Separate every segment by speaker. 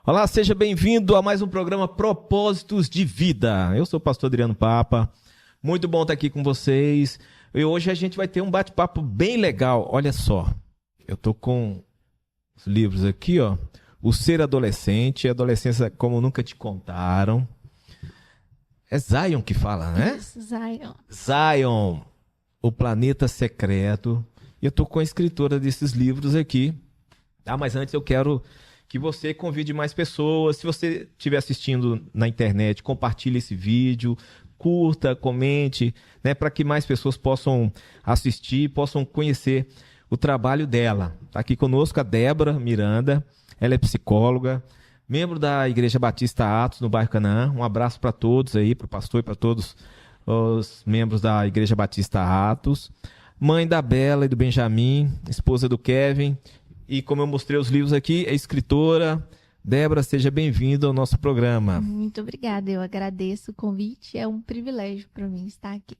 Speaker 1: Olá, seja bem-vindo a mais um programa Propósitos de Vida. Eu sou o pastor Adriano Papa. Muito bom estar aqui com vocês. E hoje a gente vai ter um bate-papo bem legal. Olha só, eu tô com os livros aqui, ó. O Ser Adolescente, Adolescência Como Nunca Te Contaram. É Zion que fala, né?
Speaker 2: Isso, Zion.
Speaker 1: Zion, O Planeta Secreto. E eu tô com a escritora desses livros aqui. Mas antes eu quero que você convide mais pessoas. Se você estiver assistindo na internet, compartilhe esse vídeo, curta, comente, né, para que mais pessoas possam assistir, possam conhecer o trabalho dela. Está aqui conosco a Débora Miranda, ela é psicóloga, membro da Igreja Batista Atos, no bairro Canaã. Um abraço para todos aí, para o pastor e para todos os membros da Igreja Batista Atos. Mãe da Bela e do Benjamin, esposa do Kevin. E como eu mostrei os livros aqui, é escritora. Débora, seja bem-vinda ao nosso programa.
Speaker 2: Muito obrigada, eu agradeço o convite, é um privilégio para mim estar aqui.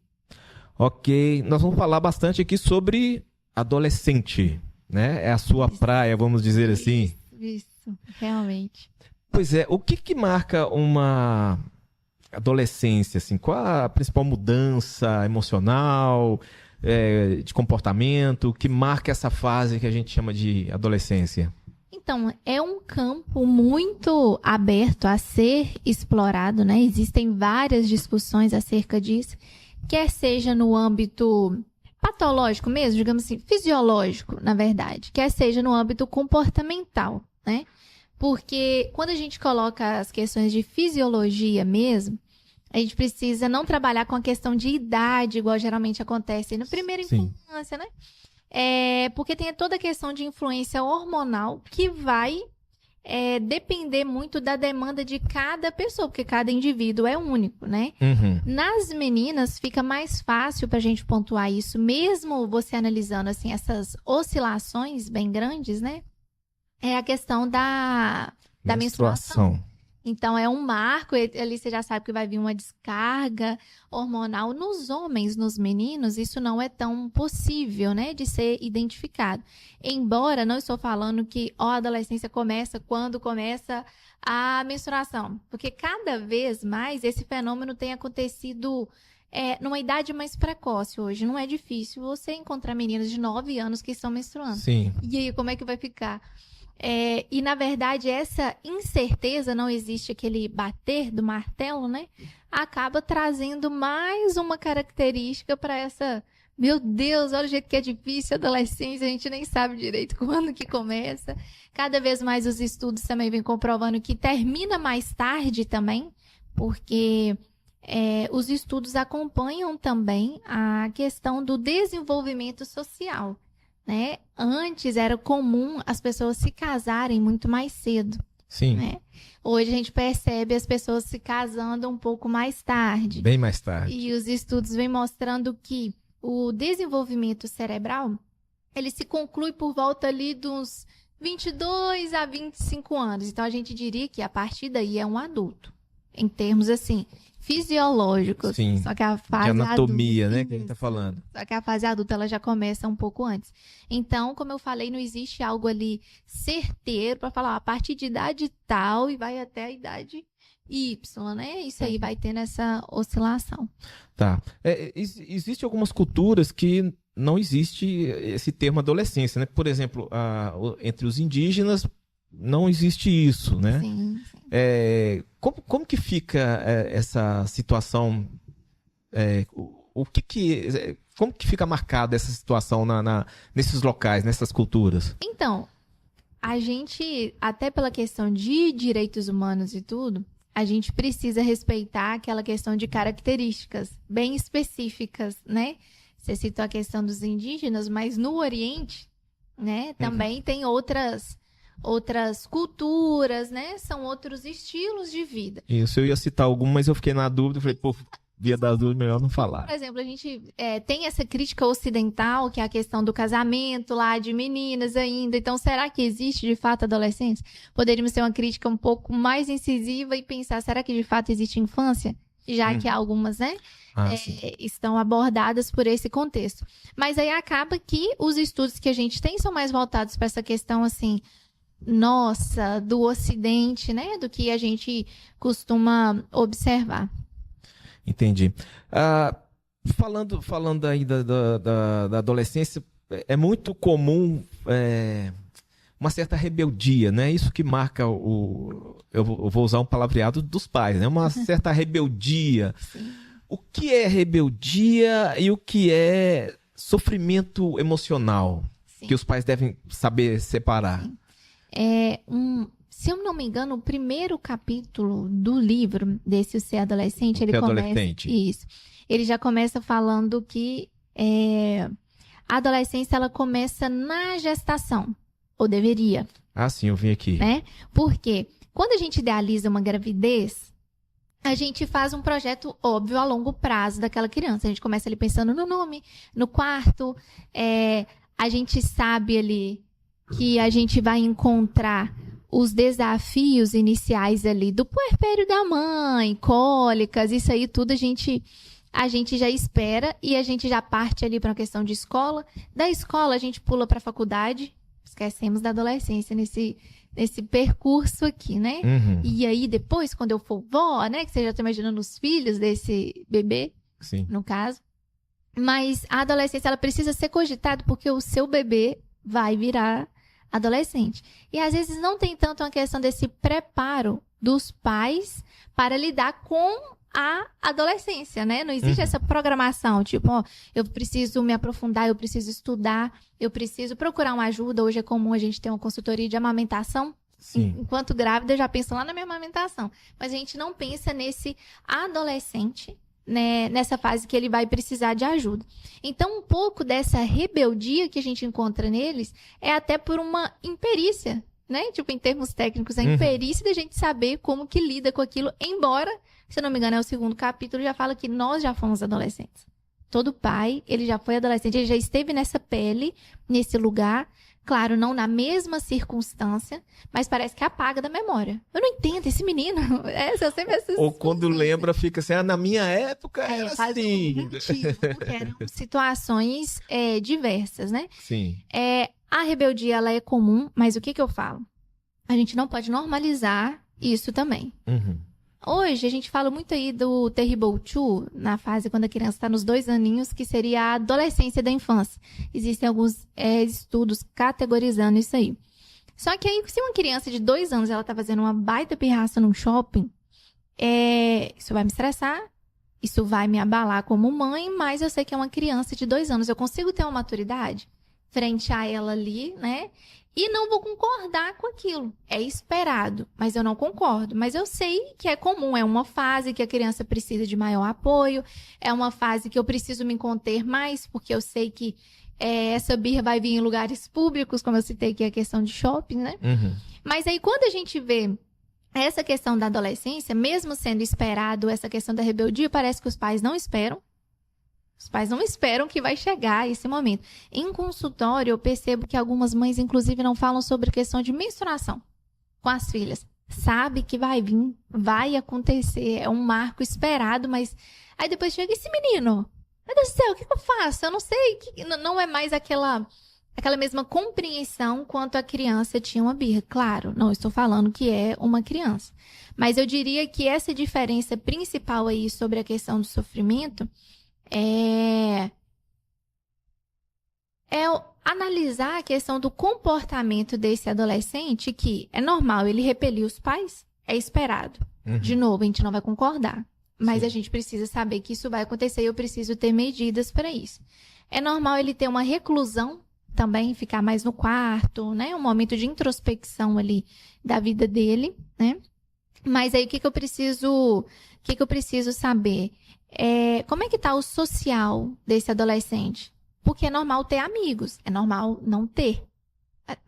Speaker 1: Ok, nós vamos falar bastante aqui sobre adolescente, né? É a sua praia, vamos dizer assim.
Speaker 2: Isso, realmente.
Speaker 1: Pois é, o que marca uma adolescência, assim? Qual a principal mudança emocional, de comportamento, que marca essa fase que a gente chama de adolescência?
Speaker 2: Então, é um campo muito aberto a ser explorado, né? Existem várias discussões acerca disso, quer seja no âmbito patológico mesmo, digamos assim, fisiológico, na verdade, quer seja no âmbito comportamental, né? Porque quando a gente coloca as questões de fisiologia mesmo, a gente precisa não trabalhar com a questão de idade, igual geralmente acontece na primeira infância, né? Porque tem toda a questão de influência hormonal que vai depender muito da demanda de cada pessoa, porque cada indivíduo é único, né?
Speaker 1: Uhum.
Speaker 2: Nas meninas fica mais fácil pra gente pontuar isso, mesmo você analisando assim essas oscilações bem grandes, né? É a questão da menstruação. Então, é um marco, ali você já sabe que vai vir uma descarga hormonal. Nos homens, nos meninos, isso não é tão possível, né, de ser identificado. Embora não estou falando que a adolescência começa quando começa a menstruação. Porque cada vez mais esse fenômeno tem acontecido numa idade mais precoce hoje. Não é difícil você encontrar meninas de 9 anos que estão menstruando.
Speaker 1: Sim.
Speaker 2: E aí, como é que vai ficar? E, na verdade, essa incerteza, não existe aquele bater do martelo, né? Acaba trazendo mais uma característica para essa... Meu Deus, olha o jeito que é difícil a adolescência, a gente nem sabe direito quando que começa. Cada vez mais os estudos também vêm comprovando que termina mais tarde também, porque os estudos acompanham também a questão do desenvolvimento social. Né? Antes era comum as pessoas se casarem muito mais cedo.
Speaker 1: Sim.
Speaker 2: Né? Hoje a gente percebe as pessoas se casando um pouco mais tarde.
Speaker 1: Bem mais tarde.
Speaker 2: E os estudos vêm mostrando que o desenvolvimento cerebral, ele se conclui por volta ali dos 22 a 25 anos. Então a gente diria que a partir daí é um adulto. Em termos assim, fisiológicos.
Speaker 1: Sim.
Speaker 2: Só que a fase
Speaker 1: de anatomia,
Speaker 2: adulta,
Speaker 1: né, que a gente tá falando.
Speaker 2: Só que a fase adulta ela já começa um pouco antes. Então, como eu falei, não existe algo ali certeiro para falar a partir de idade tal e vai até a idade Y, né? Isso aí vai tendo essa oscilação.
Speaker 1: Tá. Existe algumas culturas que não existe esse termo adolescência, né? Por exemplo, entre os indígenas não existe isso, né?
Speaker 2: Sim.
Speaker 1: Como que fica essa situação? Como que fica marcada essa situação nesses locais, nessas culturas?
Speaker 2: Então, a gente, até pela questão de direitos humanos e tudo, a gente precisa respeitar aquela questão de características bem específicas, né? Você citou a questão dos indígenas, mas no Oriente, né, também tem outras culturas, né? São outros estilos de vida.
Speaker 1: Isso, eu ia citar algumas, mas eu fiquei na dúvida, falei, via das dúvidas, melhor não falar.
Speaker 2: Por exemplo, a gente tem essa crítica ocidental, que é a questão do casamento lá, de meninas ainda. Então, será que existe, de fato, adolescentes? Poderíamos ter uma crítica um pouco mais incisiva e pensar, será que, de fato, existe infância? Já que algumas, né, estão abordadas por esse contexto. Mas aí acaba que os estudos que a gente tem são mais voltados para essa questão, assim, nossa, do Ocidente, né? Do que a gente costuma observar.
Speaker 1: Entendi. Falando aí da adolescência, é muito comum uma certa rebeldia, né? Isso que marca eu vou usar um palavreado dos pais, né? Uma certa rebeldia.
Speaker 2: Sim.
Speaker 1: O que é rebeldia e o que é sofrimento emocional?
Speaker 2: Sim.
Speaker 1: Que os pais devem saber separar.
Speaker 2: Sim. Se eu não me engano, o primeiro capítulo do livro desse O Ser Adolescente, ele começa...
Speaker 1: Adolescente.
Speaker 2: Isso. Ele já começa falando que a adolescência, ela começa na gestação. Ou deveria.
Speaker 1: Ah, sim, eu vim aqui.
Speaker 2: Né? Porque quando a gente idealiza uma gravidez, a gente faz um projeto óbvio a longo prazo daquela criança. A gente começa ali pensando no nome, no quarto. A gente sabe ali que a gente vai encontrar os desafios iniciais ali do puerpério da mãe, cólicas, isso aí tudo a gente já espera e a gente já parte ali para uma questão de escola. Da escola a gente pula para a faculdade, esquecemos da adolescência nesse percurso aqui, né?
Speaker 1: Uhum.
Speaker 2: E aí depois, quando eu for vó, né, que você já está imaginando os filhos desse bebê,
Speaker 1: Sim.
Speaker 2: no caso. Mas a adolescência, ela precisa ser cogitada porque o seu bebê vai virar adolescente. E às vezes não tem tanto uma questão desse preparo dos pais para lidar com a adolescência, né? Não existe essa programação, tipo, ó, eu preciso me aprofundar, eu preciso estudar, eu preciso procurar uma ajuda. Hoje é comum a gente ter uma consultoria de amamentação.
Speaker 1: Sim.
Speaker 2: Enquanto grávida, eu já penso lá na minha amamentação. Mas a gente não pensa nesse adolescente, né, nessa fase que ele vai precisar de ajuda. Então, um pouco dessa rebeldia que a gente encontra neles é até por uma imperícia, né? Tipo, em termos técnicos, a imperícia da gente saber como que lida com aquilo, embora, se eu não me engano, é o segundo capítulo, já fala que nós já fomos adolescentes. Todo pai, ele já foi adolescente, ele já esteve nessa pele, nesse lugar. Claro, não na mesma circunstância, mas parece que apaga da memória. Eu não entendo esse menino. Eu sempre assisto.
Speaker 1: Ou quando lembra, fica assim, na minha época era assim.
Speaker 2: Eram situações diversas, né?
Speaker 1: Sim.
Speaker 2: A rebeldia, ela é comum, mas o que eu falo? A gente não pode normalizar isso também.
Speaker 1: Uhum.
Speaker 2: Hoje, a gente fala muito aí do Terrible Two, na fase quando a criança está nos 2 aninhos, que seria a adolescência da infância. Existem alguns estudos categorizando isso aí. Só que aí, se uma criança de 2 anos, ela tá fazendo uma baita pirraça num shopping, isso vai me estressar, isso vai me abalar como mãe, mas eu sei que é uma criança de 2 anos. Eu consigo ter uma maturidade frente a ela ali, né? E não vou concordar com aquilo. É esperado, mas eu não concordo. Mas eu sei que é comum, é uma fase que a criança precisa de maior apoio, é uma fase que eu preciso me conter mais, porque eu sei que essa birra vai vir em lugares públicos, como eu citei aqui a questão de shopping, né?
Speaker 1: Uhum.
Speaker 2: Mas aí quando a gente vê essa questão da adolescência, mesmo sendo esperado essa questão da rebeldia, parece que os pais não esperam. Os pais não esperam que vai chegar esse momento. Em consultório, eu percebo que algumas mães, inclusive, não falam sobre questão de menstruação com as filhas. Sabe que vai vir, vai acontecer, é um marco esperado, mas aí depois chega esse menino. Meu Deus do céu, o que eu faço? Eu não sei. Não é mais aquela mesma compreensão quanto a criança tinha uma birra. Claro, não estou falando que é uma criança. Mas eu diria que essa diferença principal aí sobre a questão do sofrimento é analisar a questão do comportamento desse adolescente, que é normal ele repelir os pais, é esperado.
Speaker 1: Uhum.
Speaker 2: De novo, a gente não vai concordar, mas
Speaker 1: Sim.
Speaker 2: a gente precisa saber que isso vai acontecer e eu preciso ter medidas para isso. É normal ele ter uma reclusão também, ficar mais no quarto, né? Um momento de introspecção ali da vida dele, né? Mas aí o que eu preciso saber? Como é que tá o social desse adolescente? Porque é normal ter amigos, é normal não ter.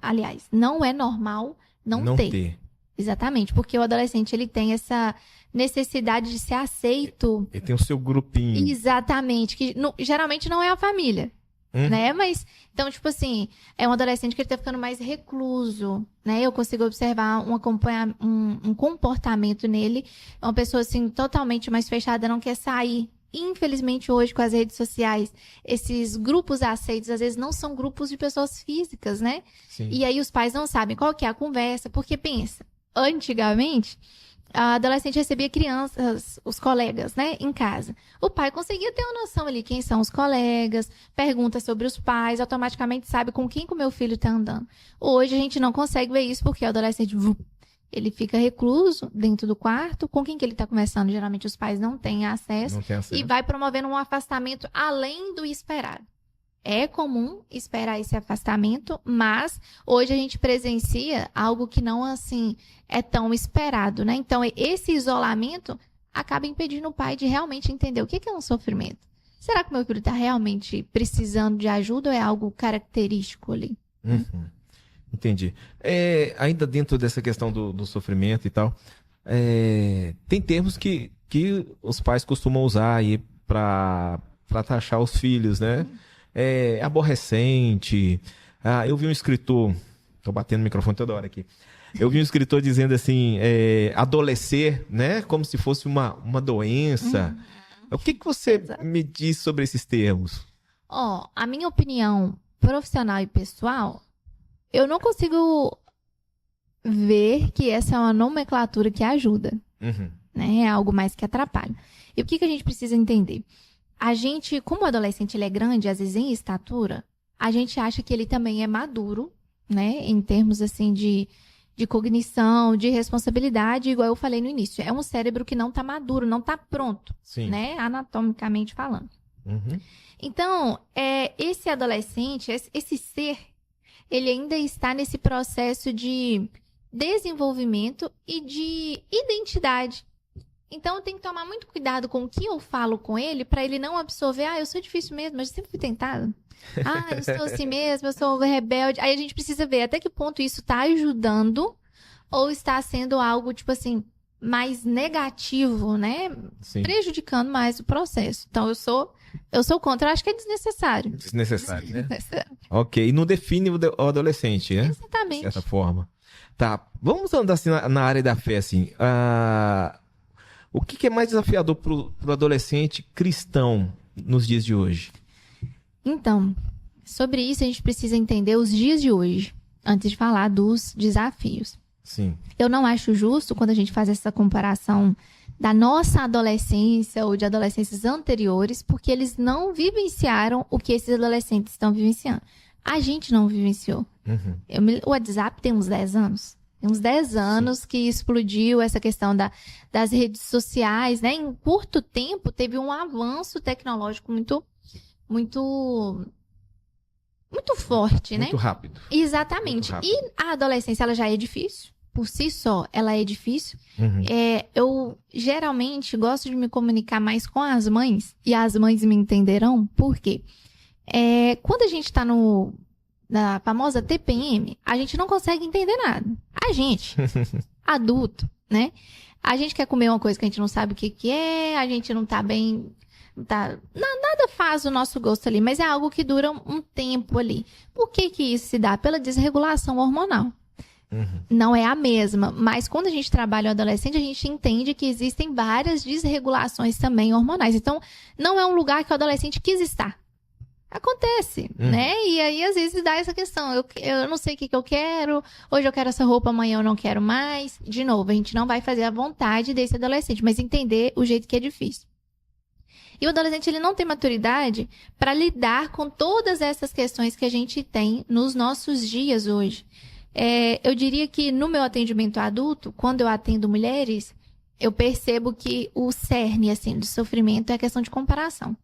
Speaker 2: Aliás, não é normal não ter. Exatamente, porque o adolescente ele tem essa necessidade de ser aceito.
Speaker 1: Ele tem o seu grupinho.
Speaker 2: Exatamente, que geralmente não é a família, né? Mas, então, tipo assim, é um adolescente que ele tá ficando mais recluso, né? Eu consigo observar um comportamento nele, uma pessoa, assim, totalmente mais fechada, não quer sair infelizmente hoje com as redes sociais, esses grupos aceitos às vezes não são grupos de pessoas físicas, né?
Speaker 1: Sim.
Speaker 2: E aí os pais não sabem qual que é a conversa, porque pensa, antigamente a adolescente recebia crianças, os colegas, né, em casa. O pai conseguia ter uma noção ali quem são os colegas, pergunta sobre os pais, automaticamente sabe com quem que o meu filho tá andando. Hoje a gente não consegue ver isso porque o adolescente, ele fica recluso dentro do quarto, com quem que ele tá conversando? Geralmente os pais não têm acesso,
Speaker 1: Não tem acesso.
Speaker 2: e vai promovendo um afastamento além do esperado. É comum esperar esse afastamento, mas hoje a gente presencia algo que não, assim, é tão esperado, né? Então, esse isolamento acaba impedindo o pai de realmente entender o que é um sofrimento. Será que meu filho está realmente precisando de ajuda ou é algo característico ali?
Speaker 1: Uhum. Entendi. Ainda dentro dessa questão do sofrimento e tal, tem termos que os pais costumam usar aí para taxar os filhos, né? Aborrecente. Eu vi um escritor, tô batendo no microfone toda hora aqui. Eu vi um escritor dizendo assim, adolescer, né? Como se fosse uma doença. O que você me diz sobre esses termos?
Speaker 2: A minha opinião profissional e pessoal, eu não consigo ver que essa é uma nomenclatura que ajuda.
Speaker 1: Uhum.
Speaker 2: Né? É algo mais que atrapalha. E o que a gente precisa entender? A gente, como o adolescente ele é grande, às vezes em estatura, a gente acha que ele também é maduro, né? Em termos, assim, de cognição, de responsabilidade, igual eu falei no início. É um cérebro que não está maduro, não está pronto,
Speaker 1: Sim.
Speaker 2: né? Anatomicamente falando.
Speaker 1: Uhum.
Speaker 2: Então, esse adolescente, esse ser, ele ainda está nesse processo de desenvolvimento e de identidade. Então, eu tenho que tomar muito cuidado com o que eu falo com ele para ele não absorver, eu sou difícil mesmo, mas eu sempre fui tentada. Eu sou assim mesmo, eu sou rebelde. Aí a gente precisa ver até que ponto isso está ajudando ou está sendo algo, tipo assim, mais negativo, né?
Speaker 1: Sim.
Speaker 2: Prejudicando mais o processo. Então, eu sou contra, eu acho que é desnecessário.
Speaker 1: Desnecessário, né? Ok, e não define o adolescente, né?
Speaker 2: Exatamente.
Speaker 1: De certa forma. Tá, vamos andar assim na área da fé, assim. O que é mais desafiador pro adolescente cristão nos dias de hoje?
Speaker 2: Então, sobre isso a gente precisa entender os dias de hoje, antes de falar dos desafios.
Speaker 1: Sim.
Speaker 2: Eu não acho justo quando a gente faz essa comparação da nossa adolescência ou de adolescências anteriores, porque eles não vivenciaram o que esses adolescentes estão vivenciando. A gente não vivenciou.
Speaker 1: Uhum.
Speaker 2: O WhatsApp tem uns 10 anos. Tem uns 10 anos que explodiu essa questão das redes sociais, né? Em curto tempo, teve um avanço tecnológico muito forte, né?
Speaker 1: Muito rápido.
Speaker 2: Exatamente.
Speaker 1: Muito rápido.
Speaker 2: E a adolescência, ela já é difícil. Por si só, ela é difícil.
Speaker 1: Uhum.
Speaker 2: Eu, geralmente, gosto de me comunicar mais com as mães. E as mães me entenderão. Por quê? Quando a gente está na famosa TPM, a gente não consegue entender nada. A gente, adulto, né? A gente quer comer uma coisa que a gente não sabe o que é, a gente não tá bem... nada faz o nosso gosto ali, mas é algo que dura um tempo ali. Por que isso se dá? Pela desregulação hormonal.
Speaker 1: Uhum.
Speaker 2: Não é a mesma, mas quando a gente trabalha o adolescente, a gente entende que existem várias desregulações também hormonais. Então, não é um lugar que o adolescente quis estar. Acontece, né? E aí, às vezes, dá essa questão. Eu não sei o que eu quero. Hoje eu quero essa roupa, amanhã eu não quero mais. De novo, a gente não vai fazer a vontade desse adolescente, mas entender o jeito que é difícil. E o adolescente, ele não tem maturidade para lidar com todas essas questões que a gente tem nos nossos dias hoje. Eu diria que no meu atendimento adulto, quando eu atendo mulheres, eu percebo que o cerne, assim, do sofrimento é a questão de comparação.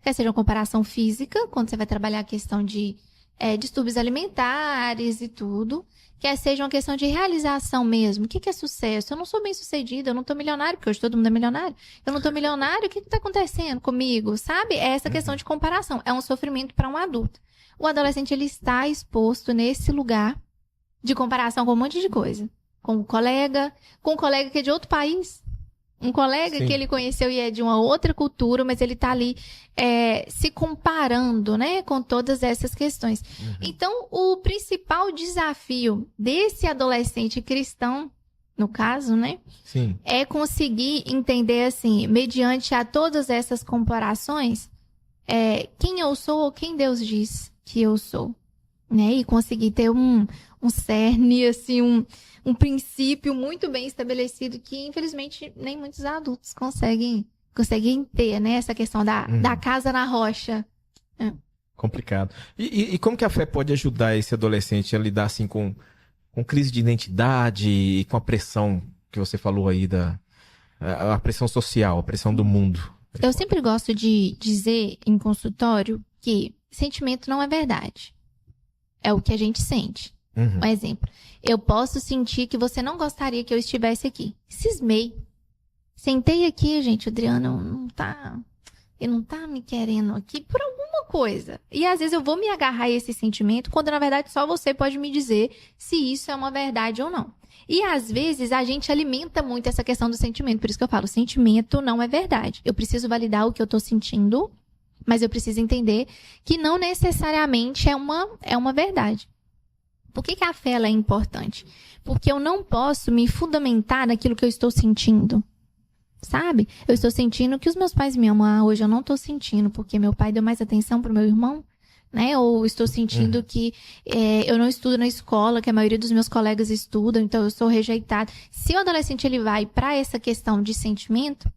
Speaker 2: Quer seja uma comparação física, quando você vai trabalhar a questão de distúrbios alimentares e tudo. Quer seja uma questão de realização mesmo. O que é sucesso? Eu não sou bem-sucedida, eu não tô milionário, porque hoje todo mundo é milionário. Eu não tô milionário, o que tá acontecendo comigo? Sabe? É essa questão de comparação. É um sofrimento para um adulto. O adolescente, ele está exposto nesse lugar de comparação com um monte de coisa. Com um colega que é de outro país. Um colega
Speaker 1: Sim.
Speaker 2: que ele conheceu e é de uma outra cultura, mas ele tá ali se comparando, né, com todas essas questões. Então, o principal desafio desse adolescente cristão no caso, né?
Speaker 1: Sim.
Speaker 2: É conseguir entender, assim, mediante a todas essas comparações, quem eu sou ou quem Deus diz que eu sou, né? E conseguir ter um cerne, assim, um princípio muito bem estabelecido que, infelizmente, nem muitos adultos conseguem ter, né? Essa questão da casa na rocha.
Speaker 1: Complicado. E como que a fé pode ajudar esse adolescente a lidar assim com crise de identidade e com a pressão que você falou aí a pressão social, a pressão do mundo?
Speaker 2: Eu sempre gosto de dizer em consultório que sentimento não é verdade. É o que a gente sente. Um exemplo. Eu posso sentir que você não gostaria que eu estivesse aqui. Cismei. Sentei aqui, gente, o Adriano ele não tá me querendo aqui por alguma coisa. E às vezes eu vou me agarrar a esse sentimento, quando na verdade só você pode me dizer se isso é uma verdade ou não. E às vezes a gente alimenta muito essa questão do sentimento. Por isso que eu falo, sentimento não é verdade. Eu preciso validar o que eu tô sentindo, mas eu preciso entender que não necessariamente é uma verdade. Por que a fé ela é importante? Porque eu não posso me fundamentar naquilo que eu estou sentindo. Sabe? Eu estou sentindo que os meus pais me amam. Hoje eu não estou sentindo porque meu pai deu mais atenção pro meu irmão, né? Ou estou sentindo que eu não estudo na escola, que a maioria dos meus colegas estudam, então eu sou rejeitado. Se o adolescente ele vai para essa questão de sentimento,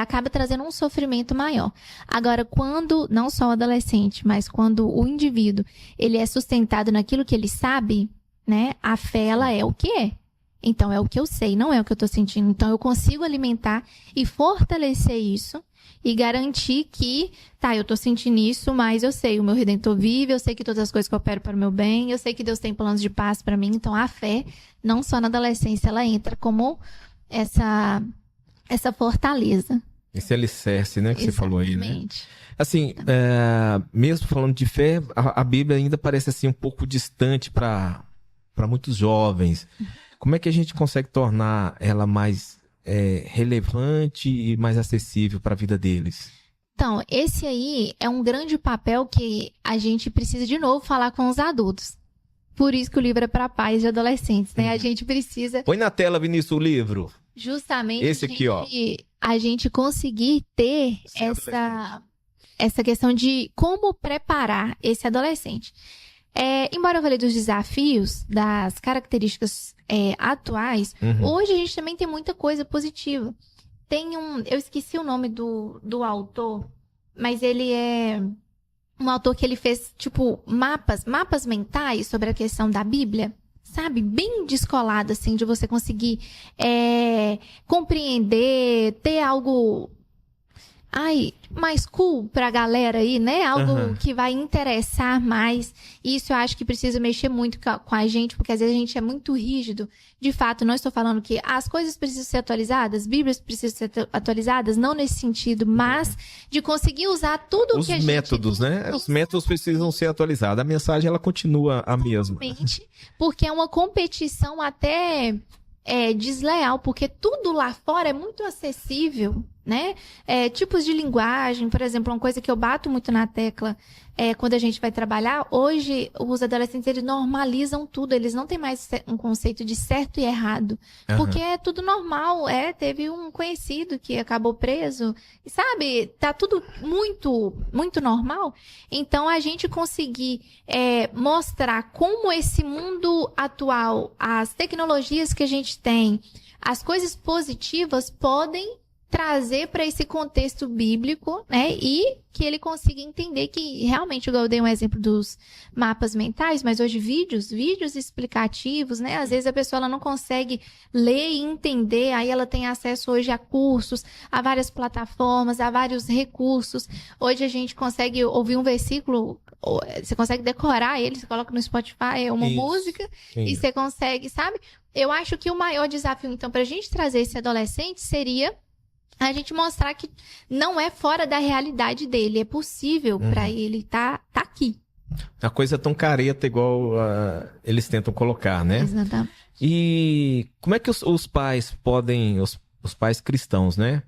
Speaker 2: acaba trazendo um sofrimento maior. Agora, quando, não só o adolescente, mas quando o indivíduo, ele é sustentado naquilo que ele sabe, né? A fé, ela é o que é. Então, é o que eu sei, não é o que eu tô sentindo. Então, eu consigo alimentar e fortalecer isso e garantir que, eu tô sentindo isso, mas eu sei, o meu Redentor vive, eu sei que todas as coisas cooperam para o meu bem, eu sei que Deus tem planos de paz para mim. Então, a fé, não só na adolescência, ela entra como essa fortaleza.
Speaker 1: Esse alicerce, né, que
Speaker 2: Exatamente.
Speaker 1: você falou aí, né? Assim, mesmo falando de fé, a Bíblia ainda parece assim um pouco distante para muitos jovens. Como é que a gente consegue tornar ela mais relevante e mais acessível para a vida deles?
Speaker 2: Então, esse aí é um grande papel que a gente precisa, de novo, falar com os adultos. Por isso que o livro é para pais de adolescentes, né? A gente precisa...
Speaker 1: Põe na tela, Vinícius, o livro.
Speaker 2: Justamente
Speaker 1: esse aqui, ó.
Speaker 2: A gente conseguir ter essa questão de como preparar esse adolescente. Embora eu falei dos desafios, das características atuais, hoje a gente também tem muita coisa positiva. Eu esqueci o nome do autor, mas ele é um autor que ele fez, tipo, mapas mentais sobre a questão da Bíblia, sabe? Bem descolado, assim, de você conseguir compreender, ter algo... mais cool pra galera aí, né? Algo que vai interessar mais. Isso eu acho que precisa mexer muito com a gente, porque às vezes a gente é muito rígido. De fato, não estou falando que as coisas precisam ser atualizadas, Bíblias precisam ser atualizadas, não nesse sentido, mas de conseguir usar tudo o que a gente...
Speaker 1: Os métodos, né? Os métodos precisam ser atualizados. A mensagem, ela continua a mesma.
Speaker 2: Porque é uma competição até... desleal, porque tudo lá fora é muito acessível, né? Tipos de linguagem, por exemplo, uma coisa que eu bato muito na tecla quando a gente vai trabalhar, hoje os adolescentes eles normalizam tudo, eles não têm mais um conceito de certo e errado, porque é tudo normal, teve um conhecido que acabou preso, sabe? Tá tudo muito, muito normal. Então, a gente conseguir mostrar como esse mundo atual, as tecnologias que a gente tem, as coisas positivas podem trazer para esse contexto bíblico, né? E que ele consiga entender que realmente, eu dei um exemplo dos mapas mentais, mas hoje vídeos explicativos, né? Às vezes a pessoa ela não consegue ler e entender, aí ela tem acesso hoje a cursos, a várias plataformas, a vários recursos. Hoje a gente consegue ouvir um versículo, você consegue decorar ele, você coloca no Spotify uma música e você consegue, sabe? Eu acho que o maior desafio, então, para a gente trazer esse adolescente seria a gente mostrar que não é fora da realidade dele, é possível para ele tá aqui.
Speaker 1: A coisa é tão careta igual eles tentam colocar, né?
Speaker 2: Exatamente.
Speaker 1: E como é que os pais podem, os pais cristãos, né?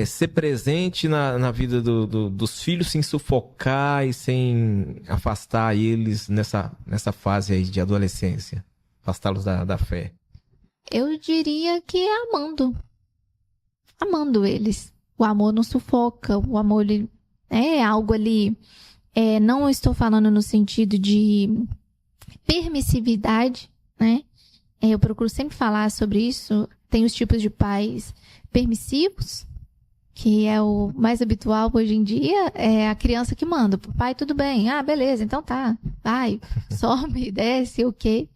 Speaker 1: Ser presente na vida dos filhos sem sufocar e sem afastar eles nessa fase aí de adolescência, afastá-los da fé?
Speaker 2: Eu diria que é amando. Amando eles. O amor não sufoca, o amor ele é algo ali. Não estou falando no sentido de permissividade, né? Eu procuro sempre falar sobre isso. Tem os tipos de pais permissivos, que é o mais habitual hoje em dia, é a criança que manda. Pai, tudo bem. Ah, beleza, então tá. Vai, sobe, desce, ok.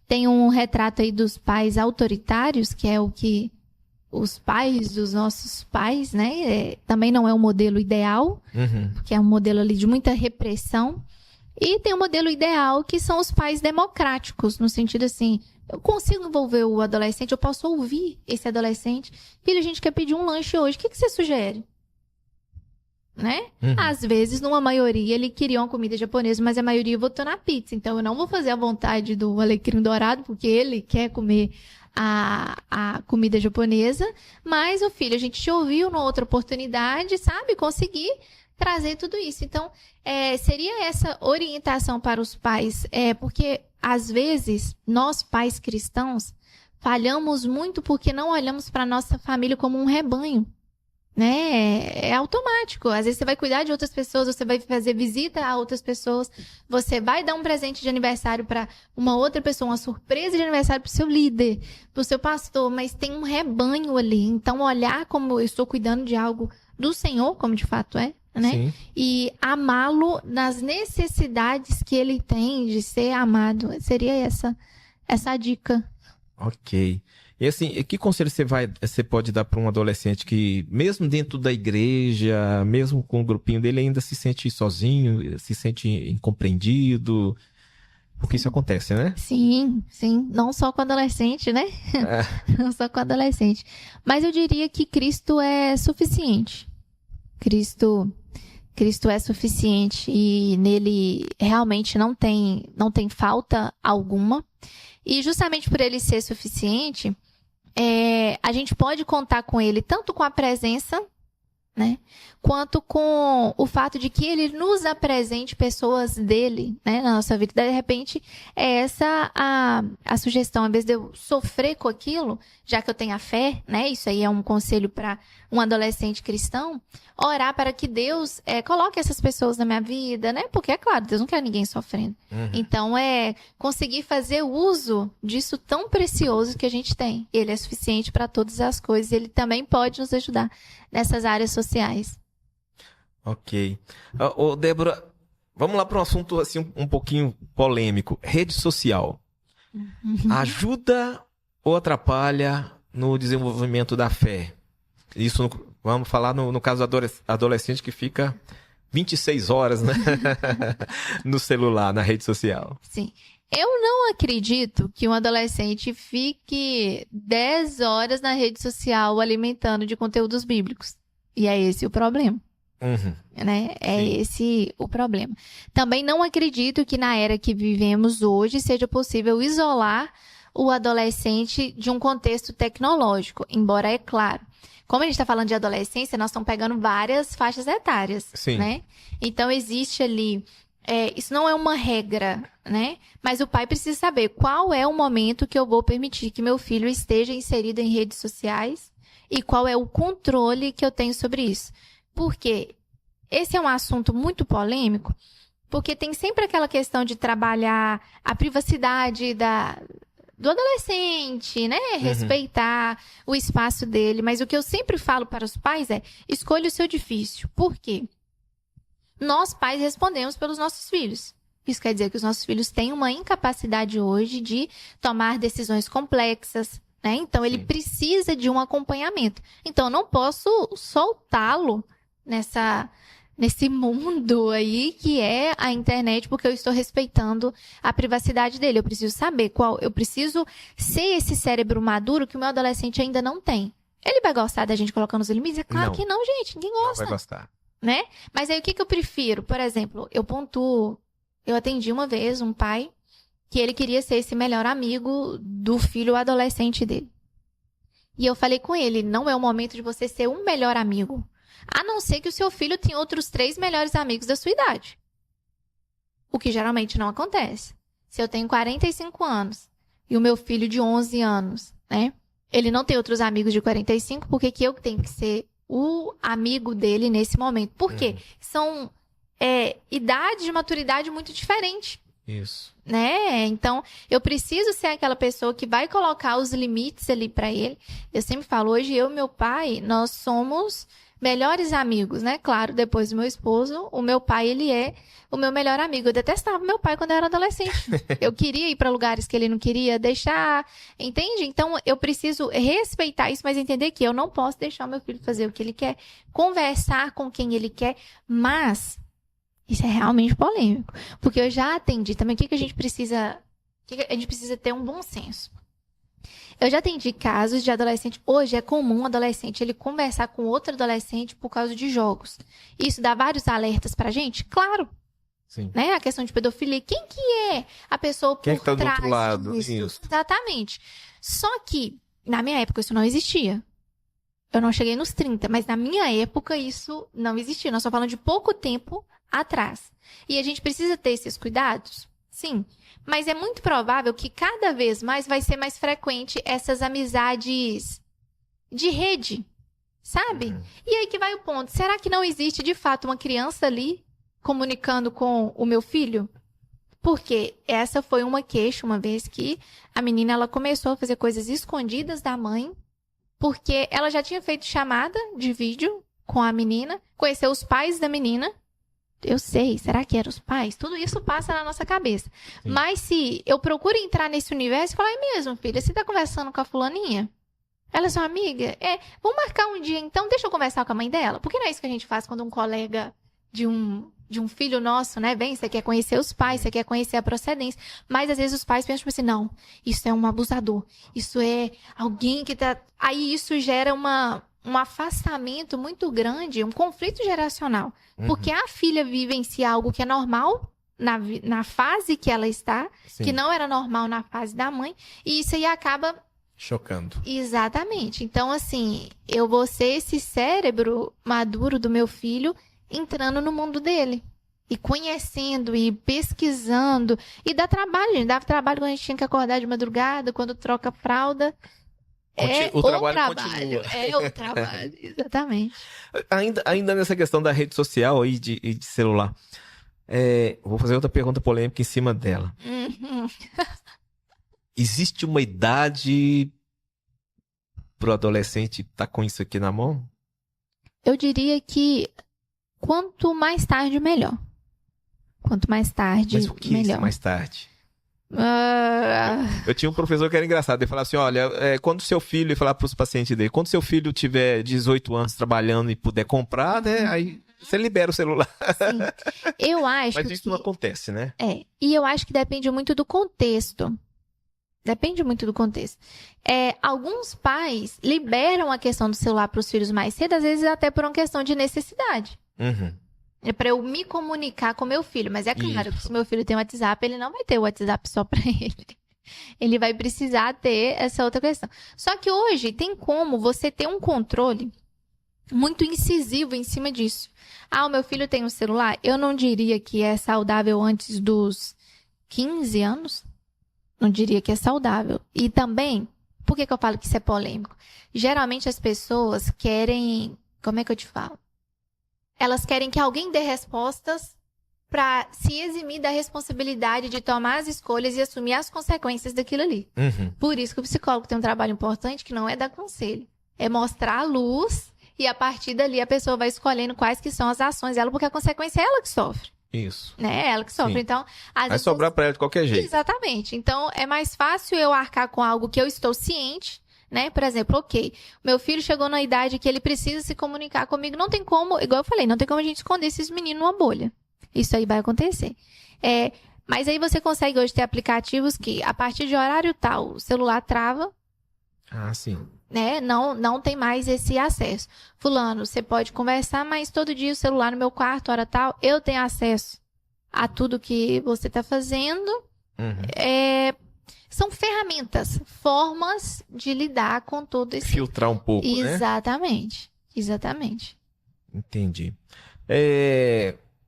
Speaker 2: Tem um retrato aí dos pais autoritários, que é o que os pais dos nossos pais, né? Também não é um modelo ideal, porque é um modelo ali de muita repressão. E tem um modelo ideal, que são os pais democráticos, no sentido assim, eu consigo envolver o adolescente, eu posso ouvir esse adolescente. Filho, a gente quer pedir um lanche hoje, o que você sugere? Né? Às vezes, numa maioria, ele queria uma comida japonesa, mas a maioria votou na pizza. Então, eu não vou fazer a vontade do alecrim dourado, porque ele quer comer a comida japonesa. Mas, o filho, a gente te ouviu numa outra oportunidade, sabe? Conseguir trazer tudo isso. Então, seria essa orientação para os pais. Porque, às vezes, nós, pais cristãos, falhamos muito porque não olhamos para a nossa família como um rebanho. Né? É automático. Às vezes você vai cuidar de outras pessoas, você vai fazer visita a outras pessoas, você vai dar um presente de aniversário para uma outra pessoa, uma surpresa de aniversário para o seu líder, para o seu pastor, mas tem um rebanho ali. Então, olhar como eu estou cuidando de algo do Senhor, como de fato é, né?
Speaker 1: Sim.
Speaker 2: E amá-lo nas necessidades que ele tem de ser amado. Seria essa a dica.
Speaker 1: Ok. E assim, que conselho você pode dar para um adolescente que, mesmo dentro da igreja, mesmo com o grupinho dele, ainda se sente sozinho, se sente incompreendido? Porque isso acontece, né?
Speaker 2: Sim, sim. Não só com adolescente, né? Não só com adolescente. Mas eu diria que Cristo é suficiente. Cristo é suficiente e nele realmente não tem falta alguma. E justamente por ele ser suficiente, a gente pode contar com ele tanto com a presença, né, quanto com o fato de que ele nos apresente pessoas dele, né, na nossa vida. De repente, é essa a sugestão. Ao invés de eu sofrer com aquilo, já que eu tenho a fé, né, isso aí é um conselho para um adolescente cristão, orar para que Deus coloque essas pessoas na minha vida, né, porque é claro, Deus não quer ninguém sofrendo. Então, conseguir fazer uso disso tão precioso que a gente tem. Ele é suficiente para todas as coisas, ele também pode nos ajudar nessas áreas sociais.
Speaker 1: Ok. Débora, vamos lá para um assunto assim, um pouquinho polêmico. Rede social. Ajuda ou atrapalha no desenvolvimento da fé? Isso, vamos falar no caso do adolescente que fica 26 horas, né? no celular, na rede social.
Speaker 2: Sim. Eu não acredito que um adolescente fique 10 horas na rede social alimentando de conteúdos bíblicos. E é esse o problema. Né? É esse o problema. Também não acredito que na era que vivemos hoje seja possível isolar o adolescente de um contexto tecnológico. Embora, é claro, como a gente está falando de adolescência, nós estamos pegando várias faixas etárias.
Speaker 1: Sim.
Speaker 2: Né? Então, existe ali... isso não é uma regra, né? Mas o pai precisa saber qual é o momento que eu vou permitir que meu filho esteja inserido em redes sociais e qual é o controle que eu tenho sobre isso. Porque esse é um assunto muito polêmico, porque tem sempre aquela questão de trabalhar a privacidade do adolescente, né? Respeitar o espaço dele. Mas o que eu sempre falo para os pais é: escolha o seu difícil. Por quê? Nós, pais, respondemos pelos nossos filhos. Isso quer dizer que os nossos filhos têm uma incapacidade hoje de tomar decisões complexas, né? Então, ele precisa de um acompanhamento. Então, eu não posso soltá-lo nesse mundo aí que é a internet, porque eu estou respeitando a privacidade dele. Eu preciso saber eu preciso ser esse cérebro maduro que o meu adolescente ainda não tem. Ele vai gostar da gente colocando os limites? É claro que não, gente. Ninguém gosta.
Speaker 1: Não vai gostar.
Speaker 2: Né? Mas aí o que eu prefiro? Por exemplo, eu atendi uma vez um pai que ele queria ser esse melhor amigo do filho adolescente dele. E eu falei com ele: não é o momento de você ser um melhor amigo, a não ser que o seu filho tenha outros 3 melhores amigos da sua idade. O que geralmente não acontece. Se eu tenho 45 anos e o meu filho de 11 anos né? Ele não tem outros amigos de 45, por que eu tenho que ser o amigo dele nesse momento? Por quê? São idades de maturidade muito diferentes.
Speaker 1: Isso.
Speaker 2: Né? Então, eu preciso ser aquela pessoa que vai colocar os limites ali pra ele. Eu sempre falo, hoje eu e meu pai, nós somos melhores amigos, né? Claro, depois do meu esposo, o meu pai, ele é o meu melhor amigo. Eu detestava meu pai quando eu era adolescente. Eu queria ir pra lugares que ele não queria deixar, entende? Então, eu preciso respeitar isso, mas entender que eu não posso deixar o meu filho fazer o que ele quer, conversar com quem ele quer, mas isso é realmente polêmico. Porque eu já atendi também. O que a gente precisa... A gente precisa ter um bom senso. Eu já atendi casos de adolescente. Hoje é comum um adolescente ele conversar com outro adolescente por causa de jogos. Isso dá vários alertas pra gente? Claro.
Speaker 1: Sim.
Speaker 2: Né? A questão de pedofilia. Quem que é a pessoa por
Speaker 1: Quem é que tá do
Speaker 2: trás
Speaker 1: outro lado?
Speaker 2: disso?
Speaker 1: Isso.
Speaker 2: Exatamente. Só que, na minha época, isso não existia. Eu não cheguei nos 30, mas na minha época isso não existia. Nós estamos falando de pouco tempo atrás. E a gente precisa ter esses cuidados? Sim. Mas é muito provável que cada vez mais vai ser mais frequente essas amizades de rede, sabe? E aí que vai o ponto. Será que não existe, de fato, uma criança ali comunicando com o meu filho? Porque essa foi uma queixa, uma vez que a menina ela começou a fazer coisas escondidas da mãe, porque ela já tinha feito chamada de vídeo com a menina, conheceu os pais da menina. Eu sei, será que eram os pais? Tudo isso passa na nossa cabeça. Sim. Mas se eu procuro entrar nesse universo e falar, é mesmo, filha, você tá conversando com a fulaninha? Ela é sua amiga? Vamos marcar um dia então, deixa eu conversar com a mãe dela. Porque não é isso que a gente faz quando um colega de um filho nosso, né, vem, você quer conhecer os pais, você quer conhecer a procedência. Mas às vezes os pais pensam assim, não, isso é um abusador, isso é alguém que tá... Aí isso gera um afastamento muito grande, um conflito geracional. Porque a filha vivencia algo que é normal na fase que ela está, sim, que não era normal na fase da mãe, e isso aí acaba...
Speaker 1: Chocando.
Speaker 2: Exatamente. Então, assim, eu vou ser esse cérebro maduro do meu filho entrando no mundo dele. E conhecendo, e pesquisando. E dá trabalho, gente. Dá trabalho quando a gente tinha que acordar de madrugada, quando troca fralda.
Speaker 1: O trabalho continua.
Speaker 2: É o trabalho, exatamente.
Speaker 1: Ainda nessa questão da rede social e de celular. Vou fazer outra pergunta polêmica em cima dela. Existe uma idade pro adolescente estar com isso aqui na mão?
Speaker 2: Eu diria que quanto mais tarde, melhor. Quanto mais tarde, melhor. Mas o que é
Speaker 1: mais tarde? Eu tinha um professor que era engraçado, ele falava assim, olha, quando seu filho, ele falava para os pacientes dele, quando seu filho tiver 18 anos trabalhando e puder comprar, né, aí você libera o celular.
Speaker 2: Sim. Eu acho
Speaker 1: Mas isso não acontece, né?
Speaker 2: E eu acho que depende muito do contexto. Depende muito do contexto. Alguns pais liberam a questão do celular para os filhos mais cedo, às vezes até por uma questão de necessidade. É para eu me comunicar com meu filho. Mas é claro que se meu filho tem um WhatsApp, ele não vai ter o WhatsApp só para ele. Ele vai precisar ter essa outra questão. Só que hoje tem como você ter um controle muito incisivo em cima disso. O meu filho tem um celular? Eu não diria que é saudável antes dos 15 anos. Não diria que é saudável. E também, por que eu falo que isso é polêmico? Geralmente as pessoas querem... Como é que eu te falo? Elas querem que alguém dê respostas para se eximir da responsabilidade de tomar as escolhas e assumir as consequências daquilo ali. Por isso que o psicólogo tem um trabalho importante que não é dar conselho. É mostrar a luz e a partir dali a pessoa vai escolhendo quais que são as ações dela, porque a consequência é ela que sofre.
Speaker 1: Isso.
Speaker 2: Né? Ela que sofre.
Speaker 1: Sim.
Speaker 2: Então,
Speaker 1: vai sobrar para ela de qualquer jeito.
Speaker 2: Exatamente. Então, é mais fácil eu arcar com algo que eu estou ciente, né? Por exemplo, meu filho chegou na idade que ele precisa se comunicar comigo. Não tem como, igual eu falei, não tem como a gente esconder esses meninos numa bolha. Isso aí vai acontecer. Mas aí você consegue hoje ter aplicativos que, a partir de horário tal, o celular trava.
Speaker 1: Sim.
Speaker 2: Né? Não tem mais esse acesso. Fulano, você pode conversar, mas todo dia o celular no meu quarto, hora tal, eu tenho acesso a tudo que você está fazendo. São ferramentas, formas de lidar com todo esse...
Speaker 1: Filtrar um pouco, né?
Speaker 2: Exatamente.
Speaker 1: Entendi.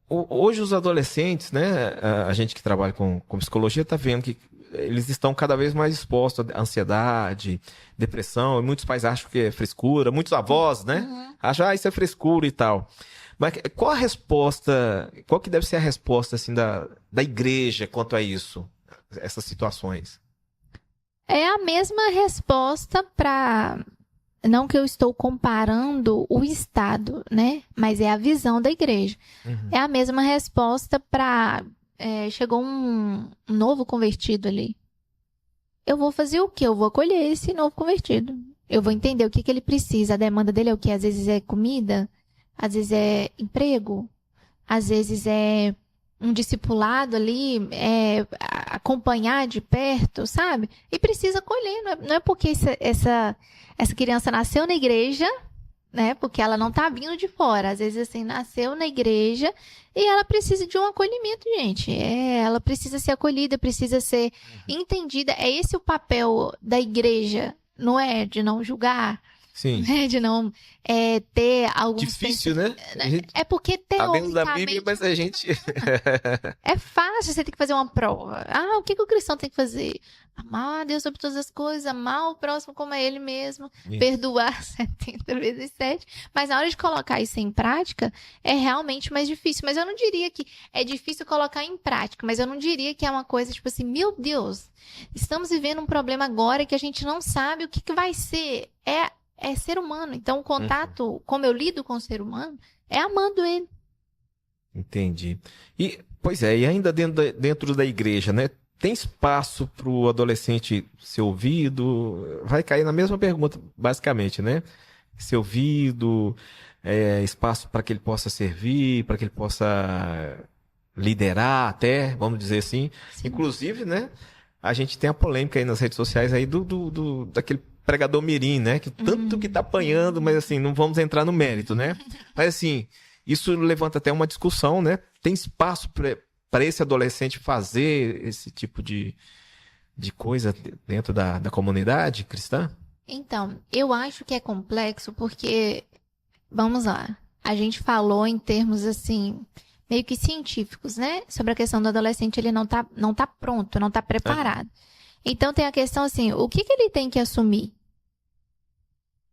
Speaker 1: Hoje os adolescentes, né? A gente que trabalha com psicologia está vendo que eles estão cada vez mais expostos à ansiedade, depressão, e muitos pais acham que é frescura, muitos avós, né? Acham, isso é frescura e tal. Mas qual a resposta, qual que deve ser a resposta, assim, da igreja quanto a isso, essas situações?
Speaker 2: É a mesma resposta para... Não que eu estou comparando o Estado, né? Mas é a visão da igreja. É a mesma resposta para... chegou um novo convertido ali. Eu vou fazer o quê? Eu vou acolher esse novo convertido. Eu vou entender o que ele precisa. A demanda dele é o quê? Às vezes é comida, às vezes é emprego, às vezes é um discipulado ali, acompanhar de perto, sabe? E precisa acolher. Não é porque essa criança nasceu na igreja, né? Porque ela não tá vindo de fora. Às vezes, assim, nasceu na igreja e ela precisa de um acolhimento, gente. Ela precisa ser acolhida, precisa ser entendida. É esse o papel da igreja, não é? De não julgar.
Speaker 1: Sim.
Speaker 2: De não ter alguns...
Speaker 1: Difícil, né?
Speaker 2: É porque
Speaker 1: Tá dentro
Speaker 2: teoricamente...
Speaker 1: da Bíblia, mas a gente...
Speaker 2: É fácil você ter que fazer uma prova. O que o cristão tem que fazer? Amar a Deus sobre todas as coisas, amar o próximo como é ele mesmo, perdoar 70 vezes 7. Mas na hora de colocar isso em prática, é realmente mais difícil. Mas eu não diria que é difícil colocar em prática, mas eu não diria que é uma coisa tipo assim, meu Deus, estamos vivendo um problema agora que a gente não sabe o que vai ser. É ser humano. Então, o contato, como eu lido com o ser humano, é amando ele.
Speaker 1: Entendi. E, pois é, e ainda dentro da igreja, né? Tem espaço para o adolescente ser ouvido? Vai cair na mesma pergunta, basicamente, né? Ser ouvido, espaço para que ele possa servir, para que ele possa liderar até, vamos dizer assim. Sim. Inclusive, né? A gente tem a polêmica aí nas redes sociais aí daquele pregador mirim, né? Que tanto que tá apanhando, mas assim, não vamos entrar no mérito, né? Mas assim, isso levanta até uma discussão, né? Tem espaço para esse adolescente fazer esse tipo de coisa dentro da comunidade cristã?
Speaker 2: Então, eu acho que é complexo porque, vamos lá, a gente falou em termos assim, meio que científicos, né? Sobre a questão do adolescente, ele não tá pronto, não tá preparado. Então tem a questão assim, o que ele tem que assumir?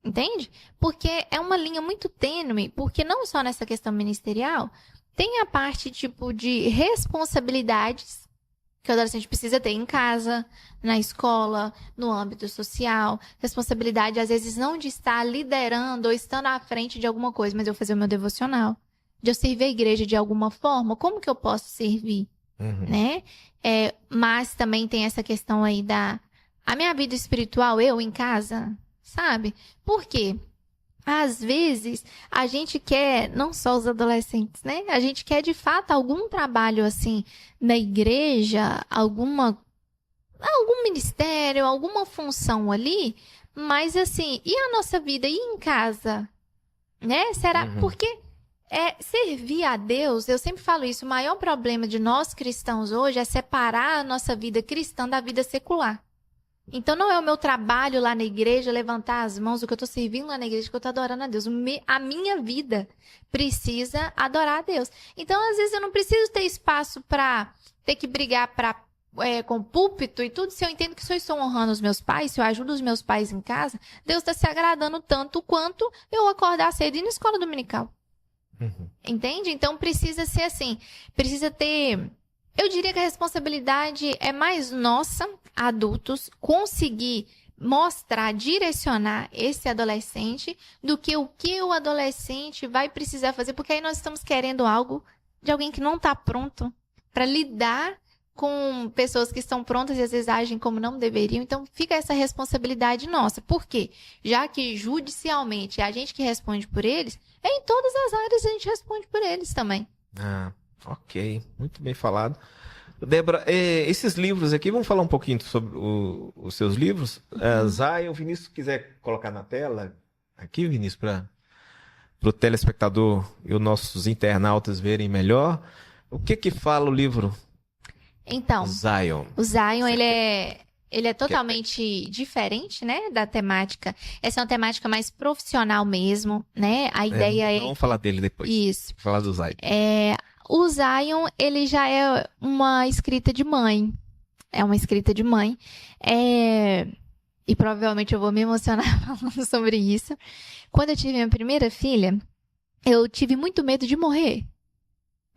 Speaker 2: Entende? Porque é uma linha muito tênue, porque não só nessa questão ministerial, tem a parte tipo de responsabilidades que o adolescente precisa ter em casa, na escola, no âmbito social. Responsabilidade, às vezes, não de estar liderando ou estando à frente de alguma coisa, mas eu fazer o meu devocional. De eu servir a igreja de alguma forma. Como que eu posso servir? Né? Mas também tem essa questão aí a minha vida espiritual, eu em casa, sabe? Por quê? Às vezes, a gente quer, não só os adolescentes, né? A gente quer, de fato, algum trabalho, assim, na igreja, algum ministério, alguma função ali, mas, assim, e a nossa vida? E em casa? Né? Será? Porque servir a Deus, eu sempre falo isso, o maior problema de nós cristãos hoje é separar a nossa vida cristã da vida secular. Então, não é o meu trabalho lá na igreja levantar as mãos, o que eu estou servindo lá na igreja, que eu estou adorando a Deus. A minha vida precisa adorar a Deus. Então, às vezes, eu não preciso ter espaço para ter que brigar com púlpito e tudo. Se eu entendo que se eu estou honrando os meus pais, se eu ajudo os meus pais em casa, Deus está se agradando tanto quanto eu acordar cedo e ir na escola dominical. Entende? Então, precisa ser assim. Precisa ter... Eu diria que a responsabilidade é mais nossa, adultos, conseguir mostrar, direcionar esse adolescente do que o adolescente vai precisar fazer, porque aí nós estamos querendo algo de alguém que não está pronto para lidar com pessoas que estão prontas e às vezes agem como não deveriam. Então, fica essa responsabilidade nossa. Por quê? Já que judicialmente é a gente que responde por eles, em todas as áreas a gente responde por eles também.
Speaker 1: Ok, muito bem falado. Débora, esses livros aqui, vamos falar um pouquinho sobre os seus livros? Zion, o Vinícius, se quiser colocar na tela, aqui, Vinícius, para o telespectador e os nossos internautas verem melhor. O que fala o livro?
Speaker 2: Então,
Speaker 1: Zion.
Speaker 2: O Zion, ele é totalmente diferente, né, da temática. Essa é uma temática mais profissional mesmo, né? A ideia
Speaker 1: Vamos falar dele depois.
Speaker 2: Isso.
Speaker 1: Falar do Zion.
Speaker 2: O Zion, ele já é uma escrita de mãe. É uma escrita de mãe. E provavelmente eu vou me emocionar falando sobre isso. Quando eu tive minha primeira filha, eu tive muito medo de morrer.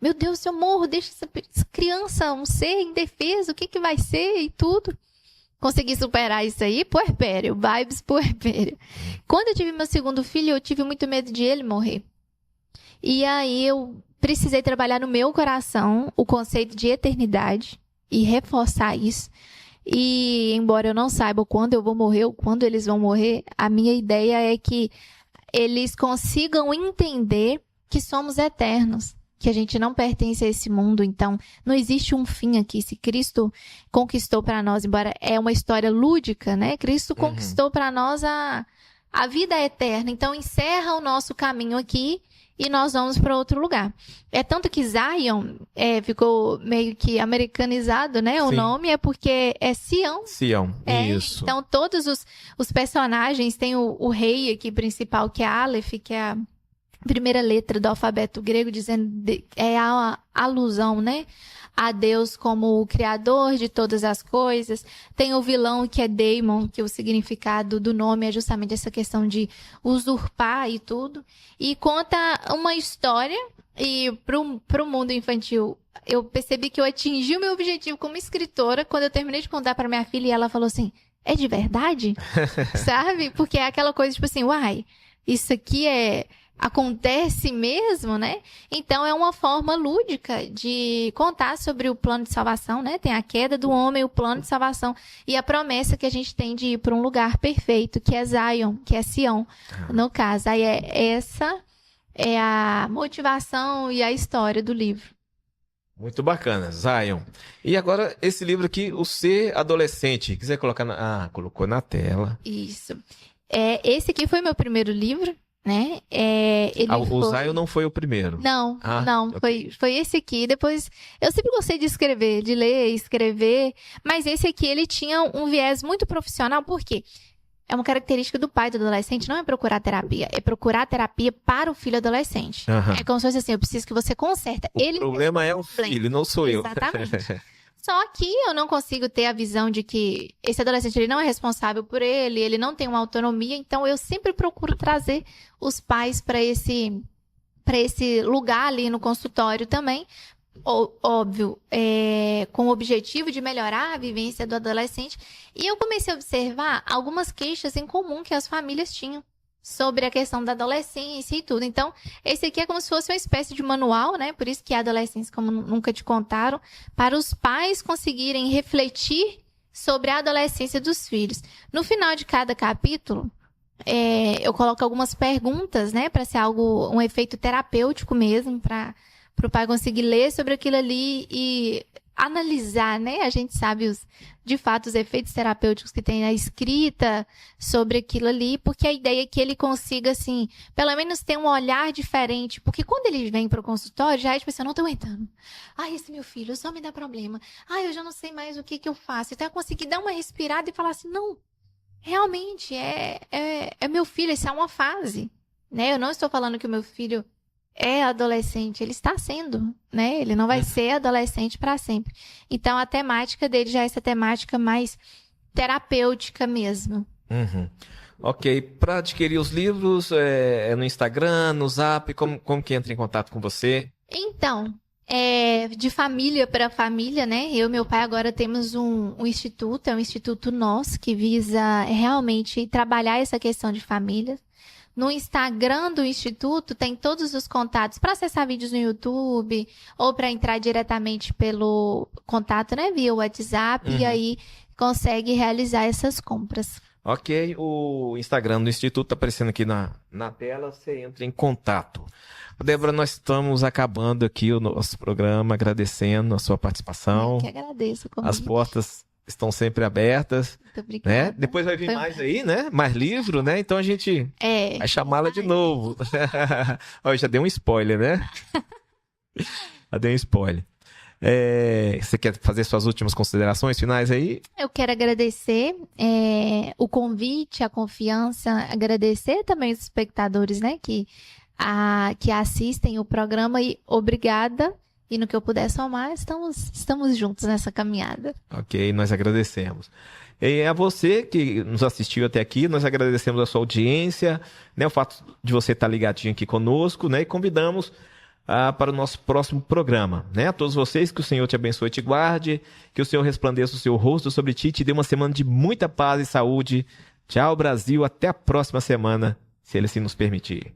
Speaker 2: Meu Deus, se eu morro, deixa essa criança um ser indefeso, o que que vai ser e tudo. Consegui superar isso aí, puerpério, vibes puerpério. Quando eu tive meu segundo filho, eu tive muito medo de ele morrer. E aí eu precisei trabalhar no meu coração o conceito de eternidade e reforçar isso. E embora eu não saiba quando eu vou morrer ou quando eles vão morrer, a minha ideia é que eles consigam entender que somos eternos, que a gente não pertence a esse mundo, então não existe um fim aqui. Se Cristo conquistou para nós, embora é uma história lúdica, né? Cristo conquistou para nós a vida eterna, então encerra o nosso caminho aqui e nós vamos para outro lugar. É tanto que Zion ficou meio que americanizado, né? O nome é porque é Sião.
Speaker 1: Sião, isso.
Speaker 2: Então todos os personagens, tem o rei aqui principal, que é Aleph, que é a primeira letra do alfabeto grego, dizendo é a alusão, né, a Deus como o criador de todas as coisas. Tem o vilão, que é Daemon, que o significado do nome é justamente essa questão de usurpar e tudo. E conta uma história, e pro mundo infantil, eu percebi que eu atingi o meu objetivo como escritora quando eu terminei de contar para minha filha e ela falou assim, é de verdade? Sabe? Porque é aquela coisa tipo assim, uai, isso aqui acontece mesmo, né? Então é uma forma lúdica de contar sobre o plano de salvação, né? Tem a queda do homem, o plano de salvação e a promessa que a gente tem de ir para um lugar perfeito, que é Zion, que é Sião, no caso. Aí essa é a motivação e a história do livro.
Speaker 1: Muito bacana, Zion. E agora esse livro aqui, O Ser Adolescente. Quiser colocar colocou na tela.
Speaker 2: Isso. Esse aqui foi meu primeiro livro, né?
Speaker 1: O Zion não foi o primeiro.
Speaker 2: Não, foi esse aqui. Depois, eu sempre gostei de escrever, de ler, escrever, mas esse aqui, ele tinha um viés muito profissional, por quê? É uma característica do pai do adolescente, não é procurar terapia, é procurar terapia para o filho adolescente. É como se fosse assim, eu preciso que você conserta.
Speaker 1: O problema é o filho, não sou eu.
Speaker 2: Exatamente. Só que eu não consigo ter a visão de que esse adolescente ele não é responsável por ele não tem uma autonomia, então eu sempre procuro trazer os pais para esse lugar ali no consultório também, óbvio, com o objetivo de melhorar a vivência do adolescente. E eu comecei a observar algumas queixas em comum que as famílias tinham sobre a questão da adolescência e tudo. Então, esse aqui é como se fosse uma espécie de manual, né? Por isso que é adolescência, como nunca te contaram, para os pais conseguirem refletir sobre a adolescência dos filhos. No final de cada capítulo, eu coloco algumas perguntas, né? Para ser um efeito terapêutico mesmo, para o pai conseguir ler sobre aquilo ali e analisar, né? A gente sabe de fato os efeitos terapêuticos que tem na escrita sobre aquilo ali, porque a ideia é que ele consiga, assim, pelo menos ter um olhar diferente, porque quando ele vem para o consultório, já é tipo assim, eu não tô aguentando. Esse meu filho só me dá problema. Eu já não sei mais o que eu faço. Então eu consegui dar uma respirada e falar assim, não, realmente, é meu filho, isso é uma fase, né? Eu não estou falando que o meu filho é adolescente, ele está sendo, né? Ele não vai ser adolescente para sempre. Então, a temática dele já é essa temática mais terapêutica mesmo.
Speaker 1: Ok. Para adquirir os livros, no Instagram, no Zap, como que entra em contato com você?
Speaker 2: Então, de família para família, né? Eu e meu pai agora temos um instituto, é um Instituto Nós, que visa realmente trabalhar essa questão de família. No Instagram do Instituto tem todos os contatos para acessar vídeos no YouTube ou para entrar diretamente pelo contato, né, via WhatsApp, e aí consegue realizar essas compras.
Speaker 1: Ok, o Instagram do Instituto está aparecendo aqui na tela, você entra em contato. Débora, nós estamos acabando aqui o nosso programa, agradecendo a sua participação.
Speaker 2: Eu que agradeço.
Speaker 1: As portas estão sempre abertas.
Speaker 2: Muito obrigada.
Speaker 1: Né? Depois vai vir mais aí, né? Mais livro, né? Então a gente vai chamá-la de novo. Olha, já deu um spoiler, né? Já deu um spoiler. Você quer fazer suas últimas considerações finais aí?
Speaker 2: Eu quero agradecer o convite, a confiança, agradecer também os espectadores, né? Que assistem o programa e obrigada E no que eu puder somar, estamos juntos nessa caminhada.
Speaker 1: Ok, nós agradecemos. E a você que nos assistiu até aqui, nós agradecemos a sua audiência, né, o fato de você estar ligadinho aqui conosco, né, e convidamos para o nosso próximo programa, né? A todos vocês, que o Senhor te abençoe e te guarde, que o Senhor resplandeça o seu rosto sobre ti e te dê uma semana de muita paz e saúde. Tchau, Brasil, até a próxima semana, se Ele assim nos permitir.